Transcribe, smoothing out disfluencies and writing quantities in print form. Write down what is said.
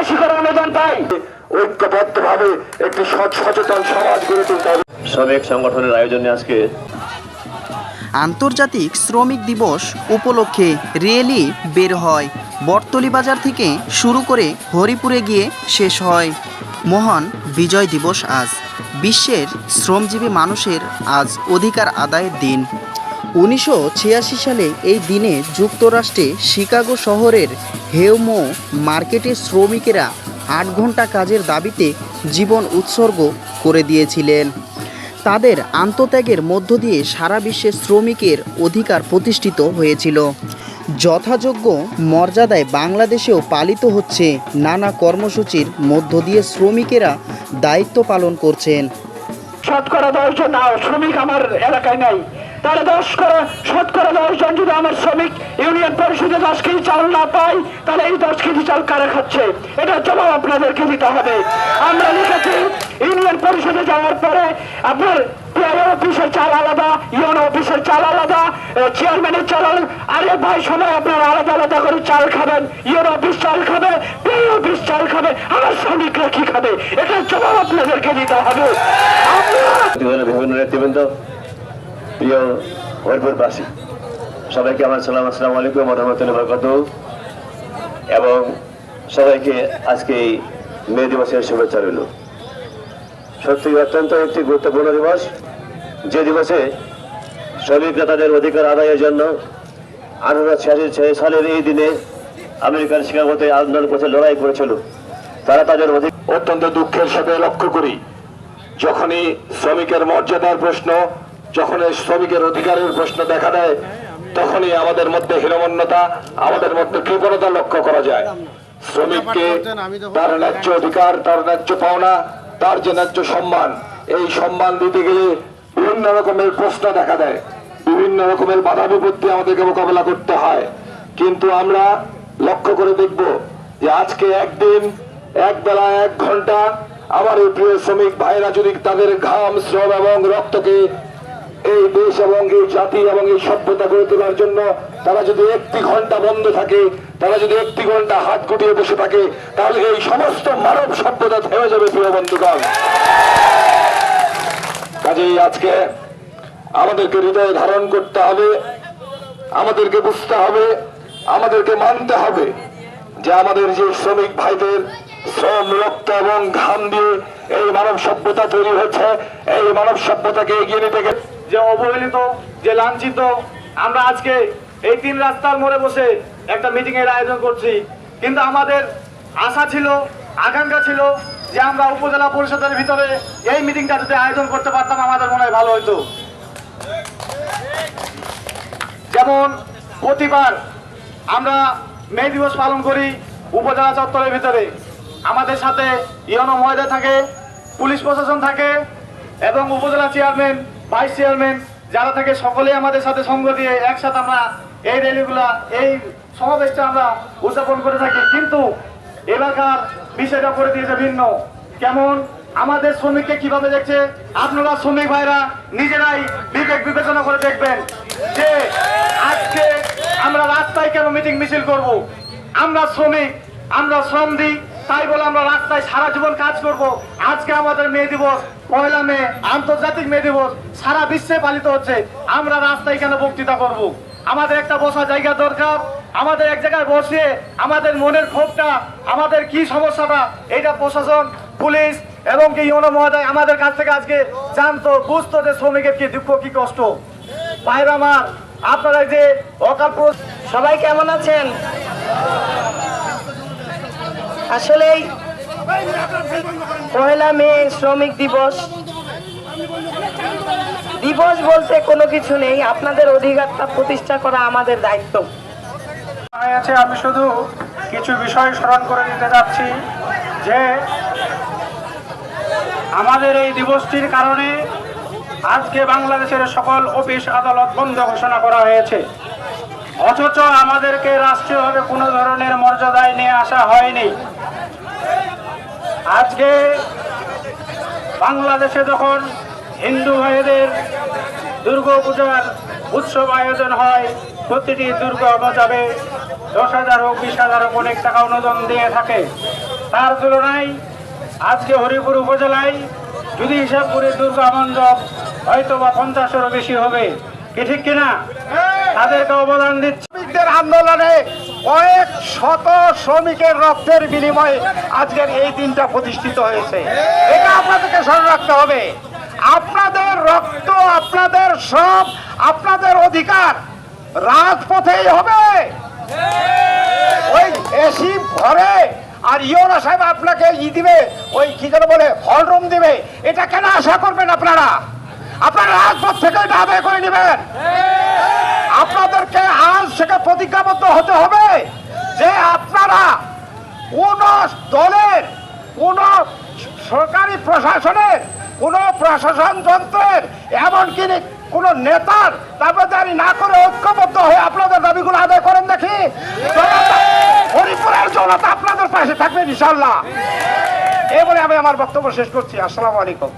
বেশি করে অনুদান পায়। ঐক্যবদ্ধভাবে একটি সচেতন সমাজ গড়ে তুলতে হবে। শ্রমিক সংগঠনের আয়োজনে আজকে আন্তর্জাতিক শ্রমিক দিবস উপলক্ষে র্যালি বের হয়। বটতলী বাজার থেকে শুরু করে হরিপুরে গিয়ে শেষ হয়। মহান বিজয় দিবস আজ। বিশ্বের শ্রমজীবী মানুষের আজ অধিকার আদায়ের দিন। 1986 সালে এই দিনে যুক্তরাষ্ট্রে শিকাগো শহরের হেওমো মার্কেটের শ্রমিকেরা 8 ঘন্টা কাজের দাবিতে জীবন উৎসর্গ করে দিয়েছিলেন। তাদের আত্মত্যাগের মধ্য দিয়ে সারা বিশ্বে শ্রমিকের অধিকার প্রতিষ্ঠিত হয়েছিল। যথাযোগ্য মর্যাদায় বাংলাদেশেও পালিত হচ্ছে নানা কর্মসূচির মধ্য দিয়ে শ্রমিকেরা দায়িত্ব পালন করছেন। শতকরা 10 জন শ্রমিক আমার এলাকায় নাই, তাহলে 10 জন যদি আমার শ্রমিক ইউনিয়ন পরিষদে 10 কেজি চাল না পায়, তাহলে এই 10 কেজি চাল কারা খাচ্ছে? এটা জবাব আপনাদেরকে দিতে হবে। আমরা লিখেছি ইউনিয়ন পরিষদে যাওয়ার পরে আপনার অফিসের চাল আলাদা, ইউনো অফিসের চাল আলাদা, চেয়ারম্যানের চাল আলাদা। আরে ভাই সবাই আপনারা আলাদা আলাদা করে চাল খাবেন, ইউনো অফিস চাল খাবে, পি অফিস চাল খাবে, আমার শ্রমিকরা কি খাবে? এটার জবাব আপনাদেরকে দিতে হবে। বিভিন্ন নেতৃবৃন্দ, প্রিয় হরিপুরবাসী, সবাইকে আমার সালাম, আসসালামু আলাইকুম ওয়া রাহমাতুল্লাহি ওয়া বারাকাতুহু। এবং সবাইকে আজকে এই মে দিবসের শুভেচ্ছা রইল। সত্যি অত্যন্ত একটি গুরুত্বপূর্ণ দিবস, যে দিবসে শ্রমিকরা তাদের অধিকার আদায়ের জন্য 1886 সালের এই দিনে আমেরিকার শিকাগোতে আন্দোলন করতে লড়াই করেছিল। তারা তাদের অত্যন্ত দুঃখের সাথে লক্ষ্য করি, যখনই শ্রমিকের মর্যাদার প্রশ্ন, যখন শ্রমিকের অধিকারের প্রশ্ন দেখা দেয়, তখনই আমাদের মধ্যে হীনমন্যতা, আমাদের মধ্যে কৃপণতা লক্ষ্য করা যায়। শ্রমিককে তার ন্যায্য অধিকার, তার ন্যায্য পাওনা, তার যে ন্যায্য সম্মান, এই সম্মান দিতে গেলে বিভিন্ন রকমের প্রশ্ন দেখা দেয়, বিভিন্ন রকমের বাধা বিপত্তি আমাদেরকে মোকাবেলা করতে হয়। কিন্তু আমরা লক্ষ্য করে দেখব যে আজকে একদিন, এক বেলা, 1 ঘন্টা আমার এই প্রিয় শ্রমিক ভাইরা যদি তাদের ঘাম, শ্রম এবং রক্তকে এই দেশ এবং এই জাতি এবং এই সভ্যতা গড়ে তোলার জন্য তারা যদি 1 ঘন্টা বন্ধ থাকে, তারা যদি 1 ঘন্টা হাত গুটিয়ে বসে থাকে, তাহলে এই সমস্ত মানব সভ্যতা থেমে যাবে। প্রিয় বন্ধুগণ, কাজেই আজকে আমাদেরকে হৃদয়ে ধারণ করতে হবে, আমাদেরকে বুঝতে হবে, আমাদেরকে মানতে হবে যে আমাদের যে শ্রমিক ভাইদের শ্রম, রক্ত এবং ঘাম দিয়ে এই মানব সভ্যতা তৈরি হচ্ছে, এই মানব সভ্যতাকে এগিয়ে নিতে গেলে যে অবহেলিত, যে লাঞ্ছিত, আমরা আজকে এই 3 রাস্তার মোড়ে বসে একটা মিটিং এর আয়োজন করছি। কিন্তু আমাদের আশা ছিল, আকাঙ্ক্ষা ছিল যে আমরা উপজেলা পরিষদের ভিতরে এই মিটিংটা যদি আয়োজন করতে পারতাম, আমাদের মনে হয় ভালো হইতো। যেমন প্রতিবার আমরা মে দিবস পালন করি উপজেলা চত্বরের ভিতরে, আমাদের সাথে ইউনো মহোদয় থাকে, পুলিশ প্রশাসন থাকে এবং উপজেলা চেয়ারম্যান, ভাইস চেয়ারম্যান যারা থাকে, সকলেই আমাদের সাথে সঙ্গ দিয়ে একসাথে আমরা এই র্যালিগুলা, এই সমাবেশটা আমরা উদযাপন করে থাকি। কিন্তু এলাকার বিষয়টা করে দিয়েছে ভিন্ন। কেমন আমাদের শ্রমিককে কিভাবে দেখছে, আপনারা শ্রমিক ভাইরা নিজেরাই বিবেক বিবেচনা করে দেখবেন যে আজকে আমরা রাস্তায় কেন মিটিং মিছিল করব। আমরা শ্রমিক, আমরা শ্রম দিই, তাই বলে আমরা রাস্তায় সারা জীবন কাজ করব। আজকে আমাদের মে দিবস, 1 মে আন্তর্জাতিক মে দিবস, সারা বিশ্বে পালিত হচ্ছে। আমরা রাস্তায় কেন বক্তৃতা করব? আমাদের একটা বসার জায়গা দরকার। আমাদের এক জায়গায় বসে আমাদের মনের ক্ষোভটা, আমাদের কি সমস্যাটা, এইটা প্রশাসন, পুলিশ এবং কি ইউনো মহোদয় আমাদের কাছ থেকে আজকে জানতো, বুঝতো যে শ্রমিকের কি দুঃখ, কি কষ্ট। ভাইরা আমার, আপনারা যে অকাল, সবাই কেমন আছেন? আসলেই 1 মে শ্রমিক দিবস, দিবস বলতে কোনো কিছু নেই, আপনাদের অধিকারটা প্রতিষ্ঠা করা আমাদের দায়িত্ব। আমি শুধু কিছু বিষয় স্মরণ করে দিতে যাচ্ছি যে আমাদের এই দিবসটির কারণে আজকে বাংলাদেশের সকল অফিস আদালত বন্ধ ঘোষণা করা হয়েছে, অথচ আমাদেরকে রাষ্ট্রীয়ভাবে কোনো ধরনের মর্যাদায় নিয়ে আসা হয়নি। আজকে বাংলাদেশে যখন হিন্দু ভাইদের দুর্গাপূজার উৎসব আয়োজন হয়, প্রতিটি দুর্গা মজাবে 10,000 হোক 20,000 হোক অনেক টাকা অনুদান দিয়ে থাকে। তার তুলনায় আজকে হরিপুর উপজেলায় যদি হিসাব করে দুর্গা মণ্ডপ হয়তো বা 50-এরও বেশি হবে, কি ঠিক কিনা? তাদেরকে অবদান দিচ্ছে। শ্রমিকদের আন্দোলনে কয়েক শত শ্রমিকের রক্তের বিনিময়ে আজকের এই দিনটা প্রতিষ্ঠিত হয়েছে। এটা আপনাদেরকে স্মরণ রাখতে হবে। আপনাদের রক্ত, আপনাদের সব, আপনাদের অধিকার রাজপথেই হবে। ওই এসি ঘরে আর ইওনা সাহেব আপনাকে দিবে, ওই কি যেন বলে হল রুম দিবে, এটা কেন আশা করবেন আপনারা? আপনারা রাজপথ থেকে এটা আদায় করে নেবেন। আপনাদেরকে আজ থেকে প্রতিজ্ঞাবদ্ধ হতে হবে যে আপনারা কোন দলের, কোন সরকারি প্রশাসনের, কোন প্রশাসন যন্ত্রের, এমনকি কোন নেতার দাবিদারি না করে ঐক্যবদ্ধ হয়ে আপনাদের দাবিগুলো আদায় করেন। দেখি হরিপুরের জনতা আপনাদের পাশে থাকবে ইনশাআল্লাহ। এই বলে আমি আমার বক্তব্য শেষ করছি। আসসালামু আলাইকুম।